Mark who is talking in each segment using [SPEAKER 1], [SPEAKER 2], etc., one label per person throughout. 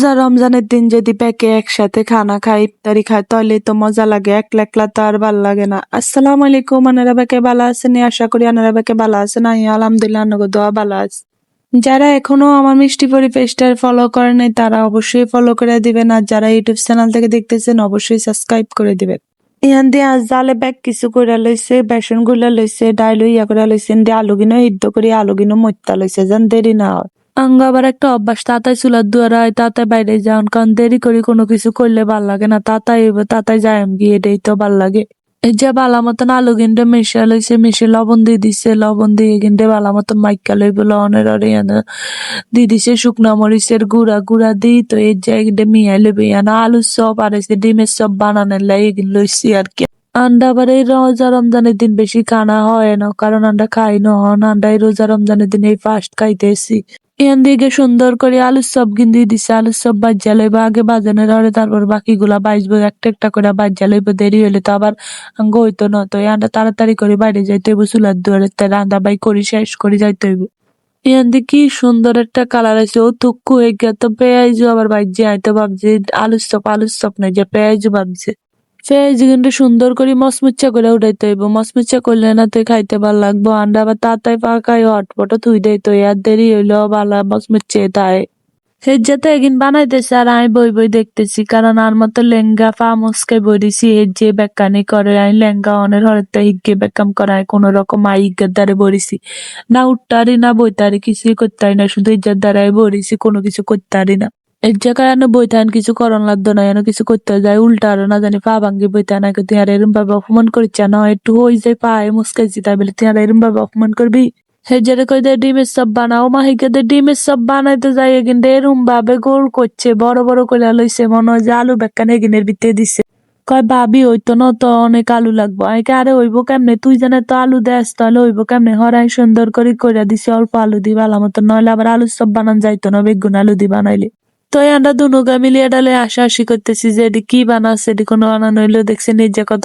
[SPEAKER 1] রোজা রমজানের দিন যদি প্যাকে একসাথে খানা খাই ইফতারি খাই তাহলে তো মজা লাগে, একলা একলা তো আর ভাল লাগে না। আসসালামু আলাইকুম, আনারা বেকে ভালো আছেন? আশা করি আনারা বেকে ভালো আছেন। আমি আলহামদুলিল্লাহ আন্নাগো দোয়া ভালো আছে। যারা এখনো আমার মিষ্টি পরি পেজটা ফলো করেন নাই তারা অবশ্যই ফলো করে দিবেন, আর যারা ইউটিউব চ্যানেল থেকে দেখতেছেন অবশ্যই সাবস্ক্রাইব করে দিবেন। ইহান দিয়ে আজ জালে ব্যাগ কিছু করে লইছে, বেসন গুলা লইছে, ডাইল ইয়া করে লইছে, দিয়ে আলু গিনো সিদ্ধ করে আলু গিনো মত্যা লইছে যেন দেরি না হয়। আঙ্গ আবার একটা অভ্যাস, তাতাই চুলার দুয়ার হয় তাতাই বাইরে যাওন, কারণ দেরি করে কোনো কিছু করলে ভাল লাগে না। তাতাই যায় গিয়ে এটাই তো ভাল লাগে। এই যে বালা মতন আলু গিন্ডে মিশা লইছে, মিশে লবণ দিয়ে দিছে, লবণ দিয়ে গিন্ডে বালা মতন মাইকা লইব, লবণের দিয়ে দিছে শুকনা মরিচের গুঁড়া দিই তো এই যে গিন্ডে মিয়াই লইব। আলুর চপ আর এসে ডিমের চপ বানানোর লাই লইছি আর কি। আন্ডা আবার এই রোজা রমজানের দিন বেশি খানা হয় না, কারণ আন্ডা খাই নন, আন্ডা এই রোজা রমজানের দিন এই ফার্স্ট খাইতেছি। এখান দিকে সুন্দর করে আলুর চপ গিন্দি দিছে, আলুর চপ বাজ্যা লইব, আগে বাজানোর হলে তারপর বাকিগুলা বাজবো, একটা একটা করে বাজ্যা লইব। দেরি হইলে তো আবার আঙ্গ হইতো না, তো আন্ডা তাড়াতাড়ি করে বাইরে যাইতে হইব, চুলার দুয়ারে রান্না বাই করি শেষ করে যাইতে হইব। এখান দিয়ে কি সুন্দর একটা কালার আছে, ও থুক্কু হয়ে গিয়া তো পেঁয়াজও আবার বাজ্যে আইতো, ভাবছি আলুর চপ নাই যে পেঁয়াজও ভাবছে। পেঁয়াজ কিন্তু সুন্দর করে মচমুচা করে উঠাইতে হইব, মচমুচা করলে না তো খাইতে ভাল লাগবো। আন্ডা আবার তাতাই পাকাই হটপট থুই দেই তো আর দেরি হইলো বালা মচমুচে তাই হেজ্জাতে এগিন বানাইতেছে, আর আমি বই বই দেখতেছি, কারণ আর মতো লেঙ্গা পা মস্কে বইছি হেজ্জে বেকানি করে আমি লেঙ্গা অনের হরতে হিগ্গে বেকাম করায় কোন রকম আই হিগ্গের দ্বারে বড়িছি না, উঠতারি না বইতারি, কিছুই করতারি না, শুধু ইজ্জার দ্বারাই বড়িছি, কোনো কিছু করতারি না। এক জায়গায় বইতান কিছু করন লাগতো না, কিছু করতে যায় উল্টা আরো না জানি পা ভাঙ্গি বইতান আগে তুই আর এরম ভাবে অপমান করিচ্ছা না, একটু হই যায় পায়ে মুসকাইছি তাই বলে তুই আর এরম ভাবে অপমান করবি। হেজারে কই দে ডিমের চপ বানাও, মাহিকে দে ডিমের চপ বানাইতে যাই কিন্তু এরম ভাবে গোল করছে, বড় বড় করে লইছে, মনে হয় যে আলু বেকান এগিনের ভিতরে দিছে। কয় ভাবি হইতো না তো অনেক আলু লাগবো, আইকে আরে হইব কেমনে, তুই জানে তো আলু দেস তাহলে হইব কেমনে, হরাই সুন্দর করে দিছে অল্প আলু দি ভালো মতো, নইলে আবার আলুর চপ বানান যাইতো না বেগুন আলু দি বানাইলে। তো আমরা দুনুগা মিলিয়ে ডালে হাসাহাসি করতেছি যে এটি কি বানাচ্ছে, এটি কোনো বানানো হইলো দেখছি নিজে কত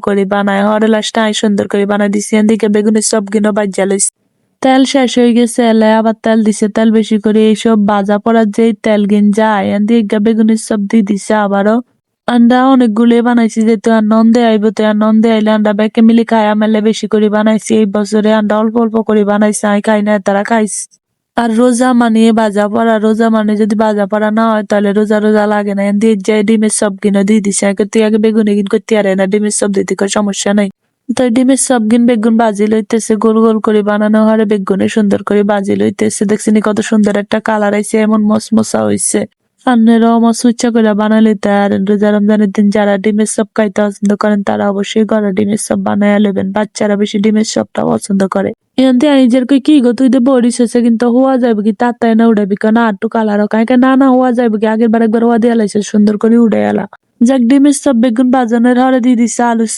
[SPEAKER 1] করে বানায়, হরে লাস্টে আই সুন্দর করে বানাই দিছি। এদিকে বেগুনের সব গিনো বাজ্যা লইছি, তেল শেষ হয়ে গেছে, এলে আবার তেল দিছে, তেল বেশি করে এইসব ভাজা পড়ার যেই তেল গিন যায় এদিকে বেগুনের সব দিয়ে দিছে আবারও। আন্ডা অনেকগুলো বানাইছি যেহেতু আর নন্দে আইব, তো আর নন্দে আইলে আন্ডা ব্যাকে মিলি খাই, মেলে বেশি করে বানাইছি। এই বছরে আন্ডা অল্প অল্প করে বানাইছি, আমি খাই না তারা খাইছি। আর রোজা মানে বাজা পড়া, রোজা মানে যদি বাজা পড়া না হয় তাহলে রোজা রোজা লাগে না। দিয়ে যাই ডিমের সব গিনো দিয়ে দিছে, তুই আগে বেগুনে গিন করতে আরে না, ডিমের সব দিতে কোনো সমস্যা নাই। তো ডিমের সব গিন বেগুন বাজি লইতেছে, গোল গোল করে বানানো হয় বেগুনে সুন্দর করে বাজি লইতেছে, দেখছিনি কত সুন্দর একটা কালার আইছে, এমন মশমশা হইছে। আপনারাও মশমুচা করে বানালে আর রোজা রমজানের দিন যারা ডিমের চপ খাইতে পছন্দ করেন তারা অবশ্যই ঘরে ডিমের চপ বানায় নেবেন, বাচ্চারা বেশি ডিমের চপটা পছন্দ করে। এনতে আইজের কই কি গো তুই তো বড়িস হচ্ছে কিন্তু হওয়া যাবে কি তাই না উড়াবি কেন আটটু কালার কাঁকে, না না হওয়া যাবে কি, আগের বার একবার হওয়া দিয়ে লাইছে সুন্দর করে উড়ে এলা। যাক ডিমের চপ বেগুন বাজানোর হরে দিয়ে দিচ্ছে আলুর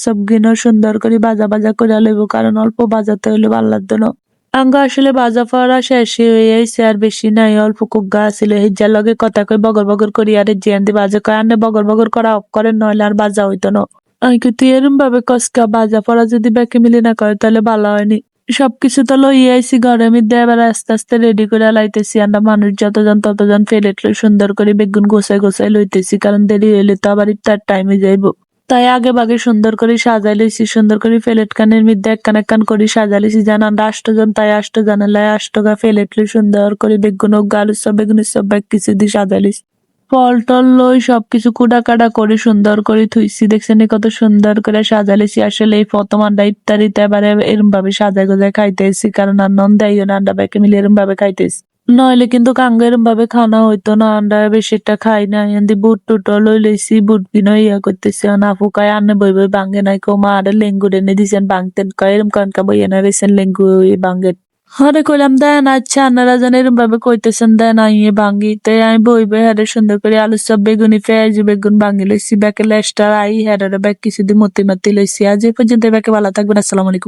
[SPEAKER 1] চপ গিনো সুন্দর করে বাজা করে লইব, কারণ অল্প বাজাতে হইলে ভাল লাগতো না। আঙ্গ আসলে বাজা পড়া শেষ হয়ে আইছে, আর বেশি নাই, অল্প কুগ্গা আছিল, হিজ্জার লগে কথা কই বগর বগর করি আর জিয়ান্দি বাজে কয় আন্নে বগর বগর করা অফ করেন, নইলে আর বাজা হইতো না। আমি তুই এরম ভাবে কসকা বাজা পড়া যদি ব্যাকে মিলি না করে তাহলে ভালো হয়নি। সবকিছু তো লই আইছি ঘরের মধ্যে, এবার আস্তে আস্তে রেডি করে লাইতেছি। আমরা মানুষ যতজন ততজন প্লেট লই সুন্দর করে বেগুন গোছাই লইতেছি, কারণ দেরি হইলে তো আবার ইফতার টাইমে যাইব। তাই আগে বাগে সুন্দর করে সাজাই লইছি, সুন্দর করে প্লেট কানের মধ্যে একখান করে সাজাই লইছি, যেন আমরা 8 জন তাই 8 জনের লাই 8 টাকা প্লেট লই সুন্দর করে বেগুন আলু সব বেগুনের সব ব্যাগ কিছু দিয়ে সাজাই লইছি। ফল টল লই সবকিছু কুড়া কাটা করে সুন্দর করে থুইছি, দেখছেন কত সুন্দর করে সাজাইছি। আসলে এই প্রথম আন্ডা ইফতারিতে এবারে এরম ভাবে সাজাই গোজাই খাইতেছি, কারণ আর নন দেয় না, আন্ডা ব্যাকে মিলে এরম ভাবে খাইতেছি, নইলে কিন্তু কাঙ্গ এরম ভাবে খানা হইতো না। আন্ডা বেশি একটা খাই না, এন্দি বুট টুট লই লইছি, বুট বিনো করতেছি না, ফুকায় আনে বই বই ভাঙ্গে নাই, কো মা আরে লেঙ্গু এনে দিছেন ভাঙতেন, কয় এরম কানকা বই এনে রয়েছেন লেঙ্গু ভাঙ্গেন। হরে কইলাম দেন, আচ্ছা আপনারা যেন এরম ভাবে কইতেছেন দেন আইয়ে ভাঙ্গি, তাই আমি বই বই হারে সুন্দর করে আলুর চপ বেগুনি পেঁয়াজ বেগুন ভাঙ্গি লইছি, ব্যাকে লেস্টার আই হেরারে ব্যাগ কিছু দিয়ে মতি লইছি। আজ এই পর্যন্ত ব্যাকে ভালো থাকবেন, আসসালামু আলাইকুম।